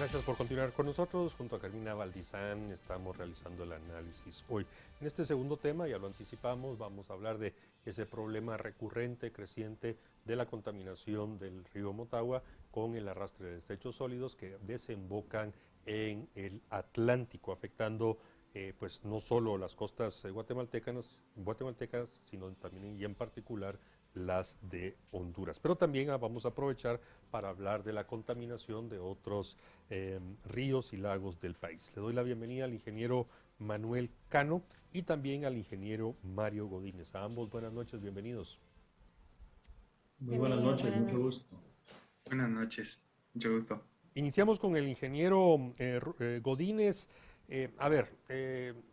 Gracias por continuar con nosotros. Junto a Carmina Valdizán estamos realizando el análisis hoy. En este segundo tema, ya lo anticipamos, vamos a hablar de ese problema recurrente, creciente de la contaminación del río Motagua con el arrastre de desechos sólidos que desembocan en el Atlántico, afectando pues no solo las costas guatemaltecas, sino también y en particular las de Honduras. Pero también vamos a aprovechar para hablar de la contaminación de otros ríos y lagos del país. Le doy la bienvenida al ingeniero Manuel Cano y también al ingeniero Mario Godínez. A ambos buenas noches, bienvenidos. Muy buenas Bienvenido, noches, buenas mucho noches. gusto. Buenas noches, mucho gusto. Iniciamos con el ingeniero Godínez.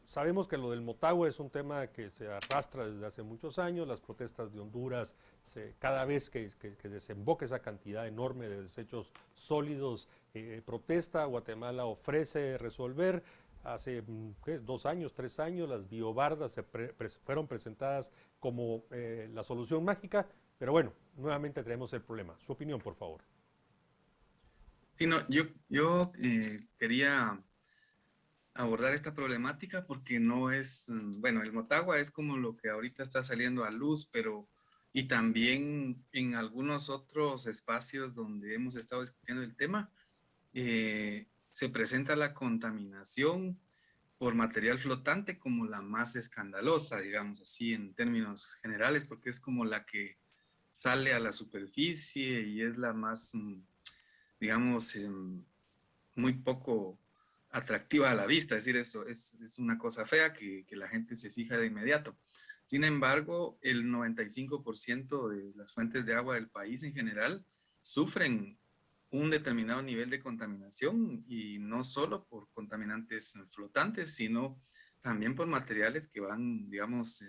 Sabemos que lo del Motagua es un tema que se arrastra desde hace muchos años, las protestas de Honduras, cada vez que desemboca esa cantidad enorme de desechos sólidos, protesta, Guatemala ofrece resolver. Hace 2 años, 3 años, las biobardas fueron presentadas como la solución mágica, pero bueno, nuevamente tenemos el problema. Su opinión, por favor. Sí, no, yo quería abordar esta problemática porque no es, bueno, el Motagua es como lo que ahorita está saliendo a luz, pero y también en algunos otros espacios donde hemos estado discutiendo el tema, se presenta la contaminación por material flotante como la más escandalosa, digamos así, en términos generales, porque es como la que sale a la superficie y es la más digamos, muy poco atractiva a la vista. Es decir, eso es una cosa fea que la gente se fija de inmediato. Sin embargo, el 95% de las fuentes de agua del país en general sufren un determinado nivel de contaminación y no solo por contaminantes flotantes, sino también por materiales que van, digamos,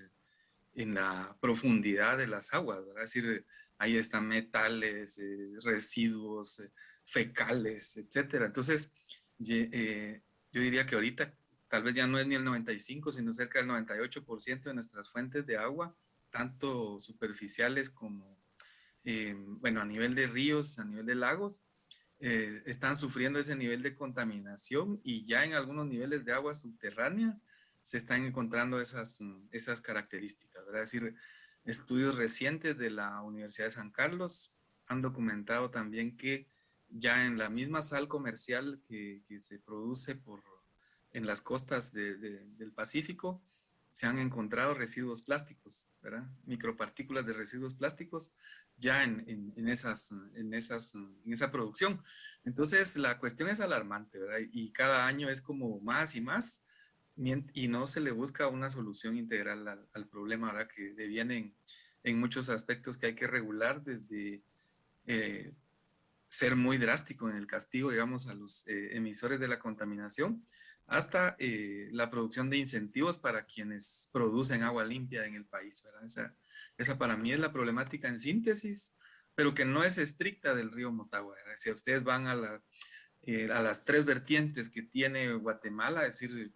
en la profundidad de las aguas, ¿verdad? Es decir, ahí están metales, residuos fecales, etcétera. Entonces, yo diría que ahorita tal vez ya no es ni el 95, sino cerca del 98% de nuestras fuentes de agua, tanto superficiales como, bueno, a nivel de ríos, a nivel de lagos, están sufriendo ese nivel de contaminación y ya en algunos niveles de agua subterránea se están encontrando esas características, ¿verdad? Es decir, estudios recientes de la Universidad de San Carlos han documentado también que ya en la misma sal comercial que se produce en las costas del Pacífico, se han encontrado residuos plásticos, ¿verdad? Micropartículas de residuos plásticos ya en esa producción. Entonces, la cuestión es alarmante, ¿verdad? Y cada año es como más y más, y no se le busca una solución integral al problema, ¿verdad? Que deviene en muchos aspectos que hay que regular, desde eh, ser muy drástico en el castigo, digamos, a los emisores de la contaminación, hasta la producción de incentivos para quienes producen agua limpia en el país, ¿verdad? Esa para mí es la problemática en síntesis, pero que no es estricta del río Motagua, ¿verdad? Si ustedes van a las tres vertientes que tiene Guatemala, es decir,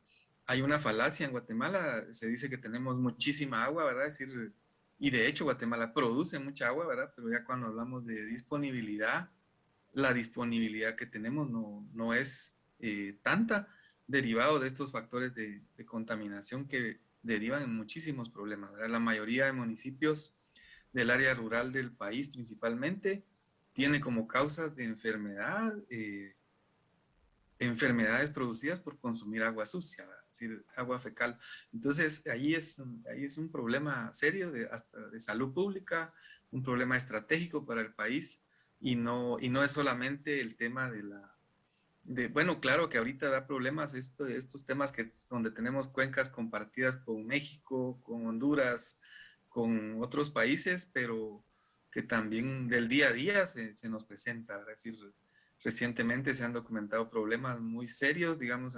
hay una falacia en Guatemala, se dice que tenemos muchísima agua, ¿verdad? Es decir, y de hecho Guatemala produce mucha agua, ¿verdad? Pero ya cuando hablamos de disponibilidad, la disponibilidad que tenemos no es tanta, derivado de estos factores de contaminación que derivan en muchísimos problemas, ¿verdad? La mayoría de municipios del área rural del país principalmente tiene como causas de enfermedad enfermedades producidas por consumir agua sucia, ¿verdad? Es decir, agua fecal. Entonces, ahí es un problema serio hasta de salud pública, un problema estratégico para el país y no es solamente el tema bueno, claro que ahorita da problemas estos temas donde tenemos cuencas compartidas con México, con Honduras, con otros países, pero que también del día a día se nos presenta, ¿verdad? Es decir, recientemente se han documentado problemas muy serios, digamos,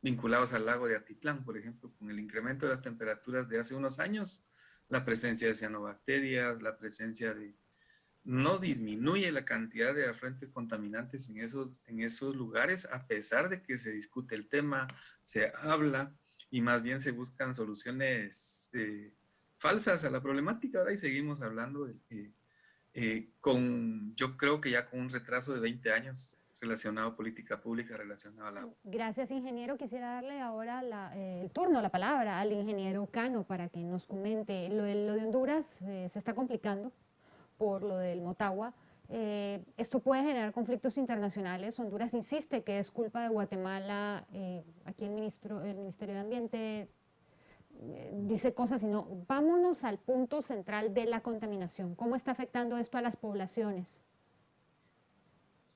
vinculados al lago de Atitlán, por ejemplo, con el incremento de las temperaturas de hace unos años, la presencia de cianobacterias, la presencia de no disminuye la cantidad de afluentes contaminantes en esos lugares, a pesar de que se discute el tema, se habla y más bien se buscan soluciones falsas a la problemática. Ahora y seguimos hablando yo creo que ya con un retraso de 20 años relacionado, política pública relacionada al agua. Gracias, ingeniero. Quisiera darle ahora el turno, la palabra al ingeniero Cano para que nos comente. Lo de Honduras se está complicando por lo del Motagua. Esto puede generar conflictos internacionales. Honduras insiste que es culpa de Guatemala. Aquí el Ministerio de Ambiente dice cosas, sino vámonos al punto central de la contaminación. ¿Cómo está afectando esto a las poblaciones?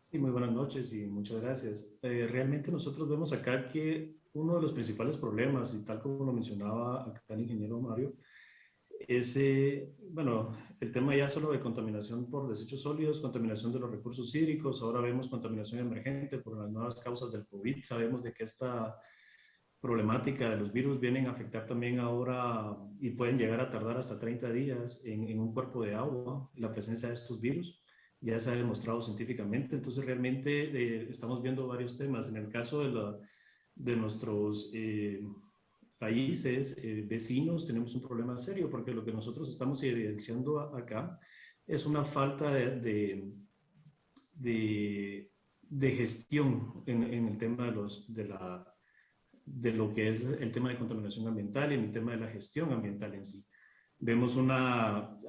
Sí, muy buenas noches y muchas gracias. Realmente nosotros vemos acá que uno de los principales problemas, y tal como lo mencionaba acá el ingeniero Mario, es, bueno, el tema ya solo de contaminación por desechos sólidos, contaminación de los recursos hídricos, ahora vemos contaminación emergente por las nuevas causas del COVID, sabemos de que esta problemática de los virus vienen a afectar también ahora y pueden llegar a tardar hasta 30 días en un cuerpo de agua, la presencia de estos virus. Ya se ha demostrado científicamente, entonces realmente estamos viendo varios temas. En el caso de nuestros países vecinos tenemos un problema serio porque lo que nosotros estamos evidenciando acá es una falta de gestión en el tema de lo que es el tema de contaminación ambiental y en el tema de la gestión ambiental en sí. Vemos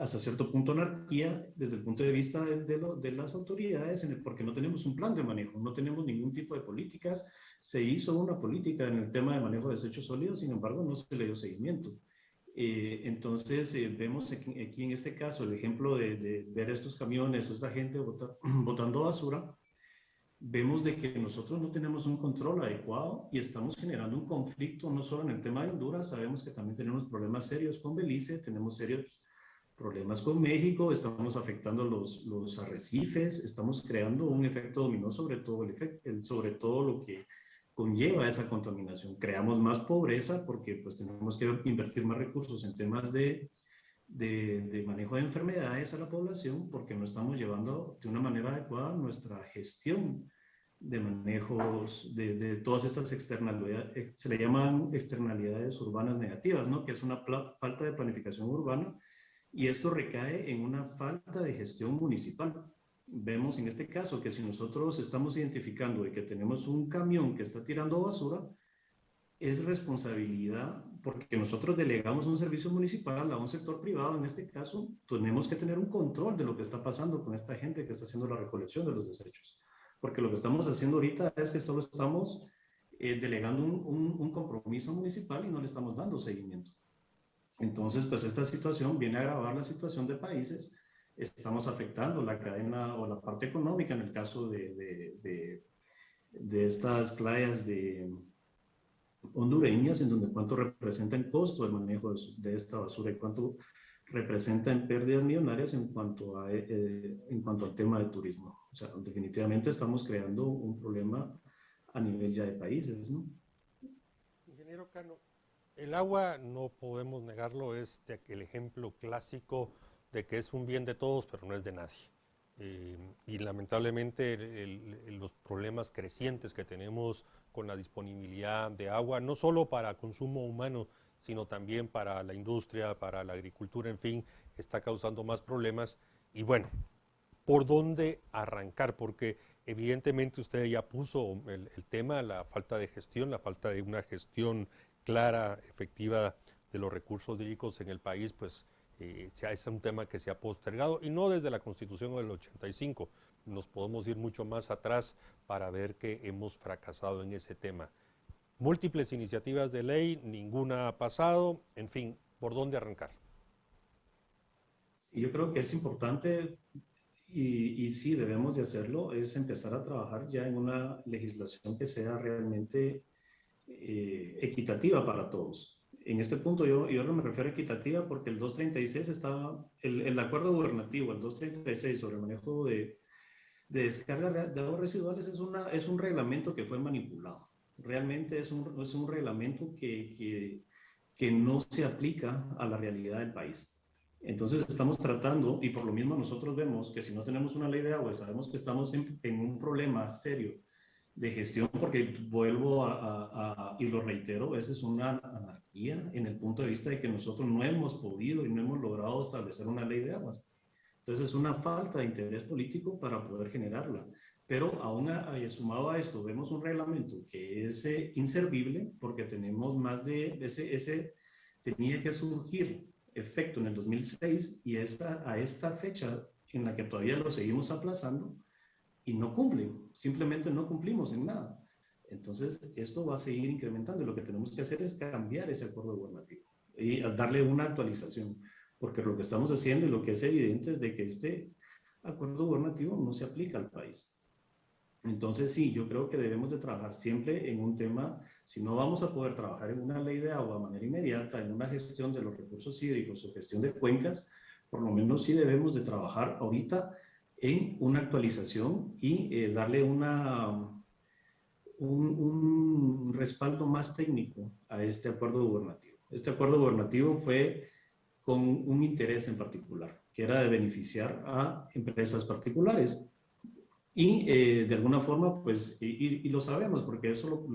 hasta cierto punto, anarquía desde el punto de vista de las autoridades, porque no tenemos un plan de manejo, no tenemos ningún tipo de políticas. Se hizo una política en el tema de manejo de desechos sólidos, sin embargo, no se le dio seguimiento. Entonces, vemos aquí en este caso el ejemplo de ver estos camiones o esta gente botando basura. Vemos de que nosotros no tenemos un control adecuado y estamos generando un conflicto no solo en el tema de Honduras, sabemos que también tenemos problemas serios con Belice, tenemos serios problemas con México, estamos afectando los arrecifes, estamos creando un efecto dominó sobre todo, sobre todo lo que conlleva esa contaminación. Creamos más pobreza porque pues tenemos que invertir más recursos en temas de manejo de enfermedades a la población porque no estamos llevando de una manera adecuada nuestra gestión de manejos de todas estas externalidades, se le llaman externalidades urbanas negativas, ¿no? Que es una falta de planificación urbana y esto recae en una falta de gestión municipal. Vemos en este caso que si nosotros estamos identificando de que tenemos un camión que está tirando basura, es responsabilidad, porque nosotros delegamos un servicio municipal a un sector privado, en este caso, tenemos que tener un control de lo que está pasando con esta gente que está haciendo la recolección de los desechos. Porque lo que estamos haciendo ahorita es que solo estamos delegando un compromiso municipal y no le estamos dando seguimiento. Entonces, pues esta situación viene a agravar la situación de países. Estamos afectando la cadena o la parte económica en el caso de estas playas hondureñas, en donde cuánto representa en costo el manejo de esta basura y cuánto representa en pérdidas millonarias en cuanto al tema de turismo. O sea, definitivamente estamos creando un problema a nivel ya de países, ¿no? Ingeniero Cano, el agua, no podemos negarlo, es el ejemplo clásico de que es un bien de todos, pero no es de nadie. Y lamentablemente los problemas crecientes que tenemos con la disponibilidad de agua, no solo para consumo humano, sino también para la industria, para la agricultura, en fin, está causando más problemas. Y bueno, ¿por dónde arrancar? Porque evidentemente usted ya puso el tema, la falta de gestión, la falta de una gestión clara, efectiva de los recursos hídricos en el país, pues es un tema que se ha postergado, y no desde la Constitución del 85, nos podemos ir mucho más atrás para ver que hemos fracasado en ese tema. Múltiples iniciativas de ley, ninguna ha pasado, en fin, ¿por dónde arrancar? Y yo creo que es importante, y sí debemos de hacerlo, es empezar a trabajar ya en una legislación que sea realmente equitativa para todos. En este punto yo no me refiero a equitativa porque el 236 está, el acuerdo gubernativo, el 236 sobre el manejo de descarga de aguas residuales es un reglamento que fue manipulado. Realmente es un reglamento que no se aplica a la realidad del país. Entonces estamos tratando, y por lo mismo nosotros vemos que si no tenemos una ley de agua, sabemos que estamos en un problema serio de gestión, porque vuelvo y lo reitero, esa es una anarquía en el punto de vista de que nosotros no hemos podido y no hemos logrado establecer una ley de aguas. Entonces es una falta de interés político para poder generarla. pero aún sumado a esto, vemos un reglamento que es inservible porque tenemos más de ese tenía que surgir efecto en el 2006 y a esta fecha en la que todavía lo seguimos aplazando y no cumplen, simplemente no cumplimos en nada. Entonces, esto va a seguir incrementando y lo que tenemos que hacer es cambiar ese acuerdo gubernativo y darle una actualización, porque lo que estamos haciendo y lo que es evidente es de que este acuerdo gubernativo no se aplica al país. Entonces, sí, yo creo que debemos de trabajar siempre en un tema, si no vamos a poder trabajar en una ley de agua de manera inmediata, en una gestión de los recursos hídricos o gestión de cuencas, por lo menos sí debemos de trabajar ahorita en una actualización y darle un respaldo más técnico a este acuerdo gubernativo. Este acuerdo gubernativo fue con un interés en particular, que era de beneficiar a empresas particulares. Y de alguna forma, pues, y lo sabemos, porque eso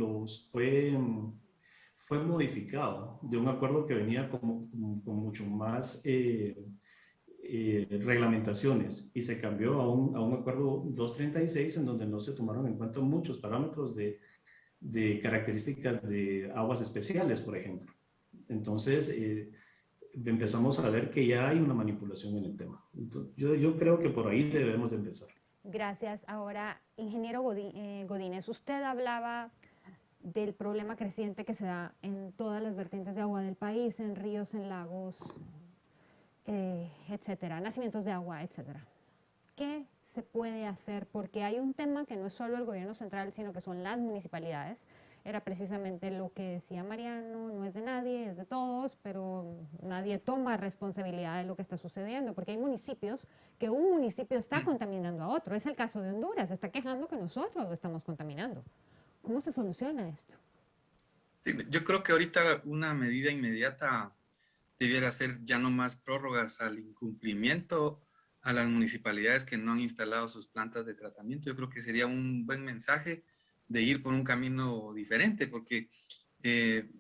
fue modificado de un acuerdo que venía con mucho más reglamentaciones y se cambió a un acuerdo 236 en donde no se tomaron en cuenta muchos parámetros de características de aguas especiales, por ejemplo. Entonces, empezamos a ver que ya hay una manipulación en el tema. Entonces, yo creo que por ahí debemos de empezar. Gracias. Ahora, ingeniero Godínez, usted hablaba del problema creciente que se da en todas las vertientes de agua del país, en ríos, en lagos, etcétera, nacimientos de agua, etcétera. ¿Qué se puede hacer? Porque hay un tema que no es solo el gobierno central, sino que son las municipalidades. Era precisamente lo que decía Mariano, no es de nadie, es de todos, pero nadie toma responsabilidad de lo que está sucediendo, porque hay municipios que un municipio está contaminando a otro. Es el caso de Honduras, se está quejando que nosotros lo estamos contaminando. ¿Cómo se soluciona esto? Sí, yo creo que ahorita una medida inmediata debiera ser ya no más prórrogas al incumplimiento a las municipalidades que no han instalado sus plantas de tratamiento. Yo creo que sería un buen mensaje de ir por un camino diferente, porque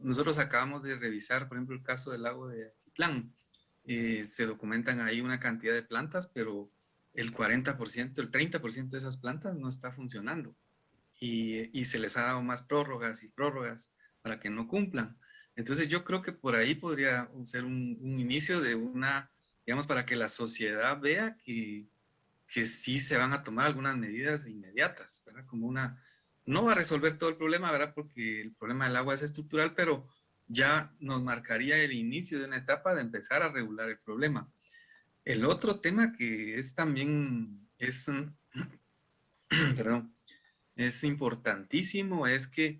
nosotros acabamos de revisar, por ejemplo, el caso del lago de Atitlán. Se documentan ahí una cantidad de plantas, pero el 40%, el 30% de esas plantas no está funcionando. Y se les ha dado más prórrogas y prórrogas para que no cumplan. Entonces yo creo que por ahí podría ser un inicio de una, digamos, para que la sociedad vea que sí se van a tomar algunas medidas inmediatas, ¿verdad? Como una, no va a resolver todo el problema, ¿verdad? Porque el problema del agua es estructural, pero ya nos marcaría el inicio de una etapa de empezar a regular el problema. El otro tema que es también, perdón, es importantísimo es que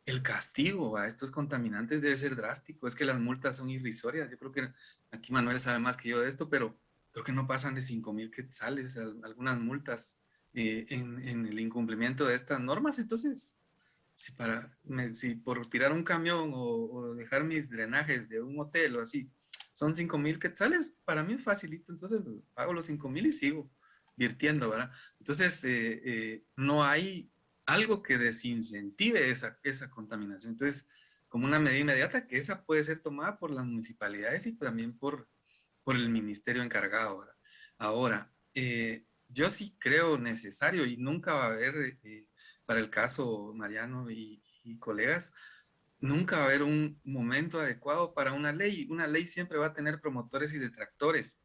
el castigo a estos contaminantes debe ser drástico. Es que las multas son irrisorias. Yo creo que aquí Manuel sabe más que yo de esto, pero creo que no pasan de 5,000 quetzales algunas multas en el incumplimiento de estas normas. Entonces, si por tirar un camión o dejar mis drenajes de un hotel o así, son 5,000 quetzales, para mí es facilito. Entonces, pago los 5,000 y sigo virtiendo, ¿verdad? Entonces, no hay algo que desincentive esa contaminación. Entonces, como una medida inmediata, que esa puede ser tomada por las municipalidades y también por el ministerio encargado, ¿verdad? Ahora, yo sí creo necesario y nunca va a haber, para el caso Mariano y colegas, nunca va a haber un momento adecuado para una ley. Una ley siempre va a tener promotores y detractores,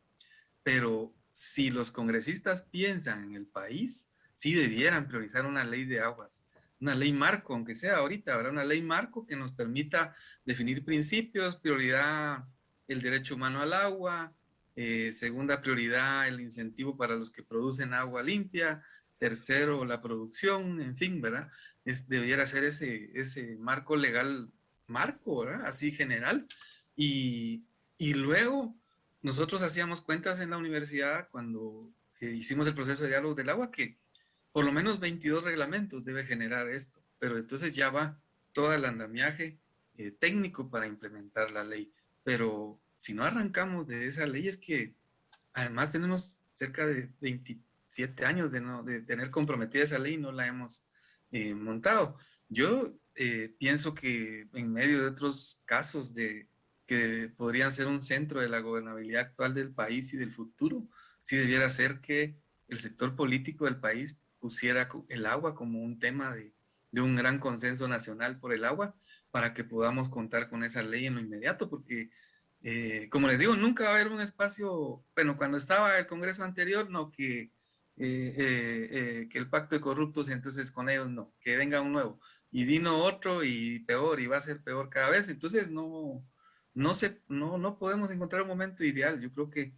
pero si los congresistas piensan en el país, sí debieran priorizar una ley de aguas, una ley marco, aunque sea ahorita, habrá una ley marco que nos permita definir principios, prioridad el derecho humano al agua, segunda prioridad el incentivo para los que producen agua limpia, tercero la producción, en fin, ¿verdad? Debiera ser ese marco legal, marco, ¿verdad? Así general. Y luego nosotros hacíamos cuentas en la universidad cuando hicimos el proceso de diálogo del agua que por lo menos 22 reglamentos debe generar esto, pero entonces ya va todo el andamiaje técnico para implementar la ley. Pero si no arrancamos de esa ley es que además tenemos cerca de 27 años de tener comprometida esa ley y no la hemos montado. Yo pienso que en medio de otros casos que podrían ser un centro de la gobernabilidad actual del país y del futuro, sí debiera ser que el sector político del país pusiera el agua como un tema de un gran consenso nacional por el agua, para que podamos contar con esa ley en lo inmediato, porque como les digo, nunca va a haber un espacio, bueno, cuando estaba el Congreso anterior, no, que el pacto de corruptos, y entonces con ellos no, que venga un nuevo. Y vino otro y peor, y va a ser peor cada vez. Entonces no podemos encontrar un momento ideal. Yo creo que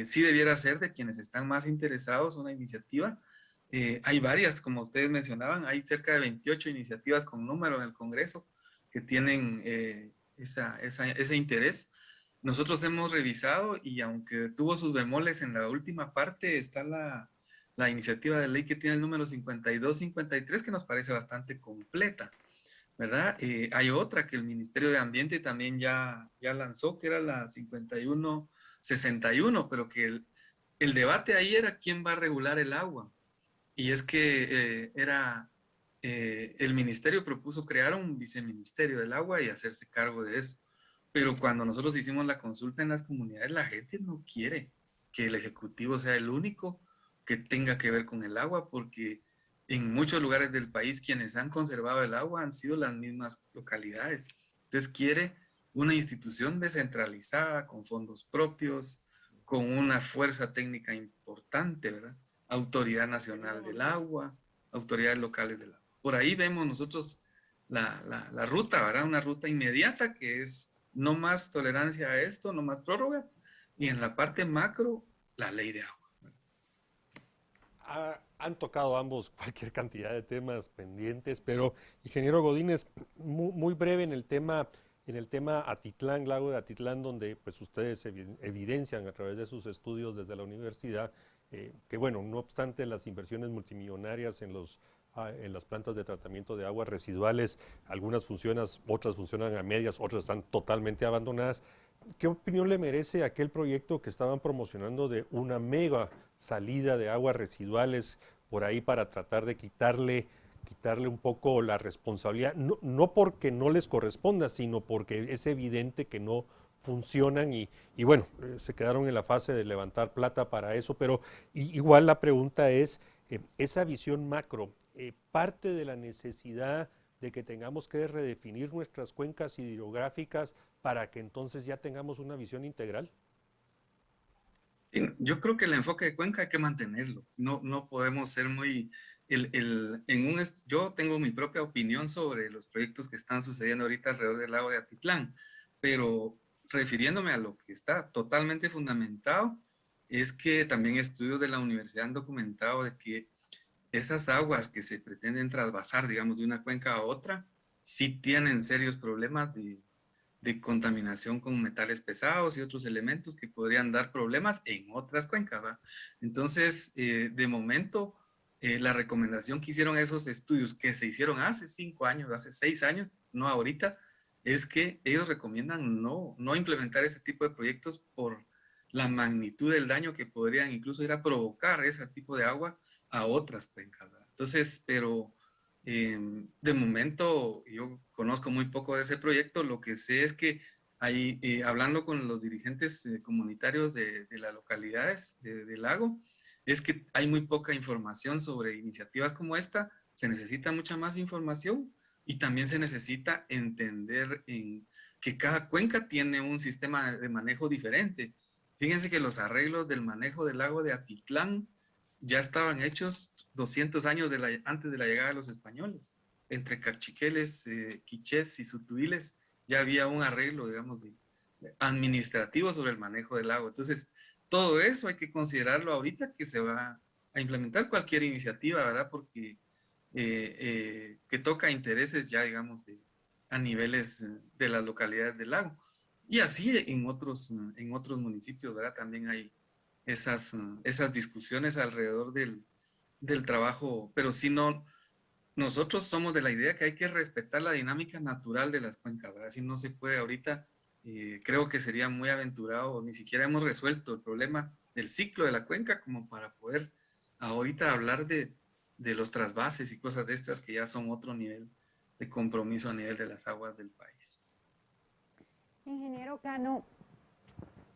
sí debiera ser de quienes están más interesados una iniciativa. Hay varias, como ustedes mencionaban, hay cerca de 28 iniciativas con número en el Congreso que tienen ese interés. Nosotros hemos revisado y aunque tuvo sus bemoles en la última parte, está la iniciativa de ley que tiene el número 5253, que nos parece bastante completa, ¿verdad? Hay otra que el Ministerio de Ambiente también ya lanzó, que era la 5161, pero que el debate ahí era quién va a regular el agua. Y es que el ministerio propuso crear un viceministerio del agua y hacerse cargo de eso. Pero cuando nosotros hicimos la consulta en las comunidades, la gente no quiere que el Ejecutivo sea el único que tenga que ver con el agua, porque en muchos lugares del país quienes han conservado el agua han sido las mismas localidades. Entonces quiere una institución descentralizada, con fondos propios, con una fuerza técnica importante, ¿verdad? Autoridad Nacional del Agua, autoridades locales del agua. Por ahí vemos nosotros la ruta, ¿verdad? Una ruta inmediata que es no más tolerancia a esto, no más prórrogas, y en la parte macro, la ley de agua. Han tocado ambos cualquier cantidad de temas pendientes, pero ingeniero Godínez, muy breve en el tema Atitlán, lago de Atitlán, donde pues ustedes evidencian a través de sus estudios desde la universidad que bueno, no obstante las inversiones multimillonarias en las plantas de tratamiento de aguas residuales, algunas funcionan, otras funcionan a medias, otras están totalmente abandonadas. ¿Qué opinión le merece aquel proyecto que estaban promocionando de una mega salida de aguas residuales por ahí para tratar de quitarle un poco la responsabilidad? No porque no les corresponda, sino porque es evidente que no funcionan y bueno, se quedaron en la fase de levantar plata para eso, pero igual la pregunta es, esa visión macro, parte de la necesidad de que tengamos que redefinir nuestras cuencas hidrográficas para que entonces ya tengamos una visión integral? Sí, yo creo que el enfoque de Cuenca hay que mantenerlo. No podemos ser muy... yo tengo mi propia opinión sobre los proyectos que están sucediendo ahorita alrededor del lago de Atitlán, pero refiriéndome a lo que está totalmente fundamentado, es que también estudios de la universidad han documentado de que esas aguas que se pretenden trasvasar, digamos, de una cuenca a otra, sí tienen serios problemas de contaminación con metales pesados y otros elementos que podrían dar problemas en otras cuencas, ¿va? Entonces, de momento, la recomendación que hicieron esos estudios que se hicieron hace 5 años, hace 6 años, no ahorita, es que ellos recomiendan no implementar este tipo de proyectos por la magnitud del daño que podrían incluso ir a provocar ese tipo de agua a otras cuencas, ¿va? Entonces, pero de momento, yo conozco muy poco de ese proyecto. Lo que sé es que hay, hablando con los dirigentes comunitarios de las localidades del lago, es que hay muy poca información sobre iniciativas como esta. Se necesita mucha más información y también se necesita entender que cada cuenca tiene un sistema de manejo diferente. Fíjense que los arreglos del manejo del lago de Atitlán ya estaban hechos 200 años antes de la llegada de los españoles. Entre cachiqueles, quichés y sutuiles ya había un arreglo, digamos, administrativo sobre el manejo del lago. Entonces, todo eso hay que considerarlo ahorita que se va a implementar cualquier iniciativa, ¿verdad? Porque que toca intereses ya, digamos, a niveles de las localidades del lago. Y así en otros municipios, ¿verdad? También hay esas discusiones alrededor del trabajo, pero si no, nosotros somos de la idea que hay que respetar la dinámica natural de las cuencas, ¿verdad? Si no se puede ahorita, creo que sería muy aventurado, ni siquiera hemos resuelto el problema del ciclo de la cuenca como para poder ahorita hablar de los trasvases y cosas de estas que ya son otro nivel de compromiso a nivel de las aguas del país. Ingeniero Cano,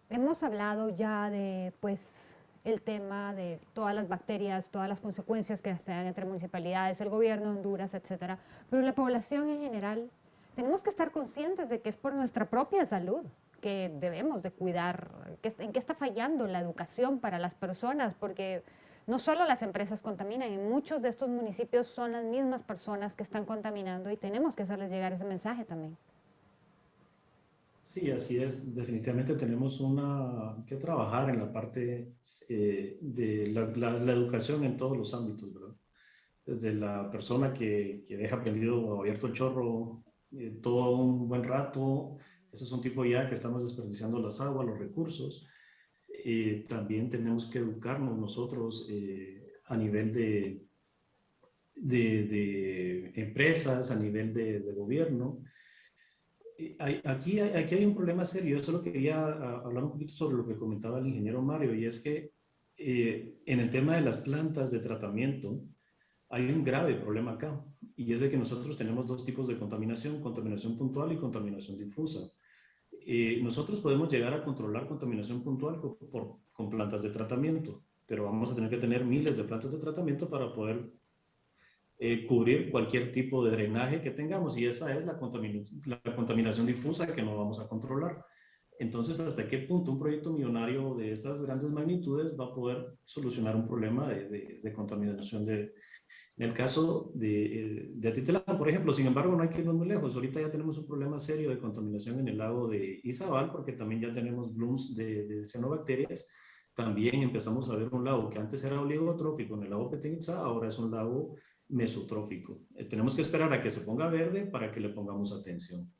hemos hablado ya de pues el tema de todas las bacterias, todas las consecuencias que se dan entre municipalidades, el gobierno de Honduras, etcétera. Pero la población en general, tenemos que estar conscientes de que es por nuestra propia salud que debemos de cuidar, en qué está fallando la educación para las personas, porque no solo las empresas contaminan, en muchos de estos municipios son las mismas personas que están contaminando y tenemos que hacerles llegar ese mensaje también. Sí, así es. Definitivamente tenemos que trabajar en la parte de la educación en todos los ámbitos, ¿verdad? Desde la persona que deja prendido o abierto el chorro todo un buen rato, ese es un tipo ya que estamos desperdiciando las aguas, los recursos. También tenemos que educarnos nosotros a nivel de empresas, a nivel de gobierno. Aquí hay un problema serio. Yo solo quería hablar un poquito sobre lo que comentaba el ingeniero Mario, y es que en el tema de las plantas de tratamiento hay un grave problema acá, y es de que nosotros tenemos dos tipos de contaminación: contaminación puntual y contaminación difusa. Nosotros podemos llegar a controlar contaminación puntual con plantas de tratamiento, pero vamos a tener que tener miles de plantas de tratamiento para poder cubrir cualquier tipo de drenaje que tengamos, y esa es la contaminación difusa que no vamos a controlar. Entonces, ¿hasta qué punto un proyecto millonario de esas grandes magnitudes va a poder solucionar un problema de contaminación en el caso de Atitlán, por ejemplo? Sin embargo, no hay que irnos muy lejos. Ahorita ya tenemos un problema serio de contaminación en el lago de Izabal, porque también ya tenemos blooms de cianobacterias. También empezamos a ver un lago que antes era oligotrófico, en el lago Petén Itzá, ahora es un lago mesotrófico. Tenemos que esperar a que se ponga verde para que le pongamos atención.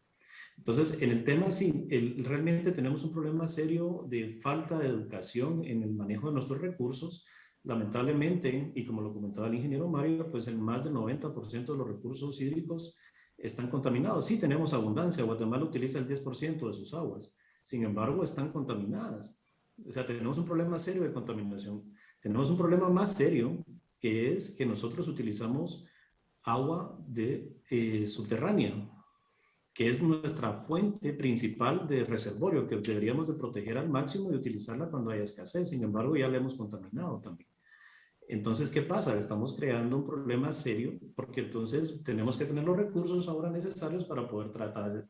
Entonces, en el tema, sí, realmente tenemos un problema serio de falta de educación en el manejo de nuestros recursos. Lamentablemente, y como lo comentaba el ingeniero Mario, pues el más del 90% de los recursos hídricos están contaminados. Sí, tenemos abundancia. Guatemala utiliza el 10% de sus aguas. Sin embargo, están contaminadas. O sea, tenemos un problema serio de contaminación. Tenemos un problema más serio, que es que nosotros utilizamos agua subterránea, que es nuestra fuente principal de reservorio, que deberíamos de proteger al máximo y utilizarla cuando haya escasez. Sin embargo, ya la hemos contaminado también. Entonces, ¿qué pasa? Estamos creando un problema serio, porque entonces tenemos que tener los recursos ahora necesarios para poder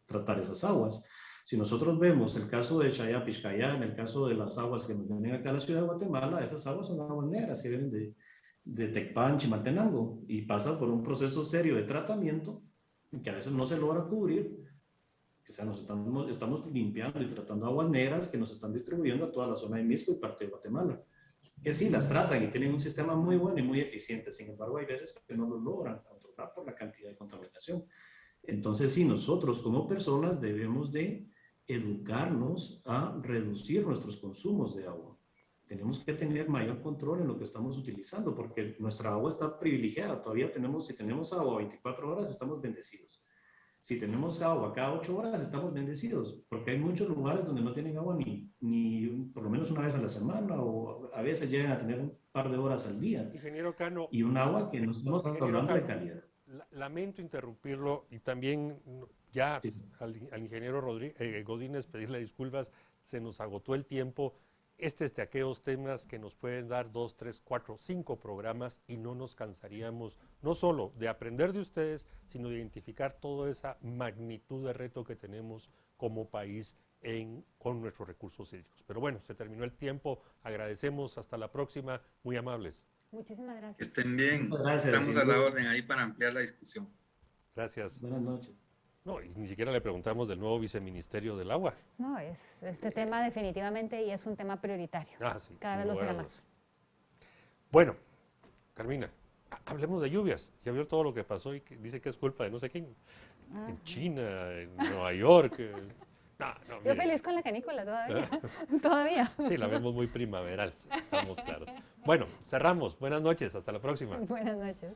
tratar esas aguas. Si nosotros vemos el caso de Chaya, Pixcayá, en el caso de las aguas que nos vienen acá a la ciudad de Guatemala, esas aguas son aguas negras que vienen de Tecpan, Chimaltenango, y pasa por un proceso serio de tratamiento que a veces no se logra cubrir. O sea, estamos limpiando y tratando aguas negras que nos están distribuyendo a toda la zona de Misco y parte de Guatemala, que sí las tratan y tienen un sistema muy bueno y muy eficiente. Sin embargo, hay veces que no lo logran controlar por la cantidad de contaminación. Entonces, sí, nosotros como personas debemos de educarnos a reducir nuestros consumos de agua. Tenemos que tener mayor control en lo que estamos utilizando, porque nuestra agua está privilegiada. Todavía si tenemos agua 24 horas, estamos bendecidos. Si tenemos agua cada 8 horas, estamos bendecidos, porque hay muchos lugares donde no tienen agua ni por lo menos una vez a la semana, o a veces llegan a tener un par de horas al día. Ingeniero Cano. Y un agua que no estamos hablando de calidad. Lamento interrumpirlo, y también ya Sí. al ingeniero Godínez pedirle disculpas, se nos agotó el tiempo. Este es de aquellos temas que nos pueden dar 2, 3, 4, 5 programas, y no nos cansaríamos no solo de aprender de ustedes, sino de identificar toda esa magnitud de reto que tenemos como país con nuestros recursos hídricos. Pero bueno, se terminó el tiempo. Agradecemos. Hasta la próxima. Muy amables. Muchísimas gracias. Que estén bien. Gracias, Estamos a la orden ahí para ampliar la discusión. Gracias. Buenas noches. No, y ni siquiera le preguntamos del nuevo viceministerio del agua. No, este tema definitivamente, y es un tema prioritario. Sí, cada vez lo será más. Bueno, Carmina, hablemos de lluvias. Ya vio todo lo que pasó y que dice que es culpa de no sé quién. En China, en Nueva York. Yo feliz con la canícula todavía. Todavía. Sí, la vemos muy primaveral, estamos claros. Bueno, cerramos. Buenas noches, hasta la próxima. Buenas noches.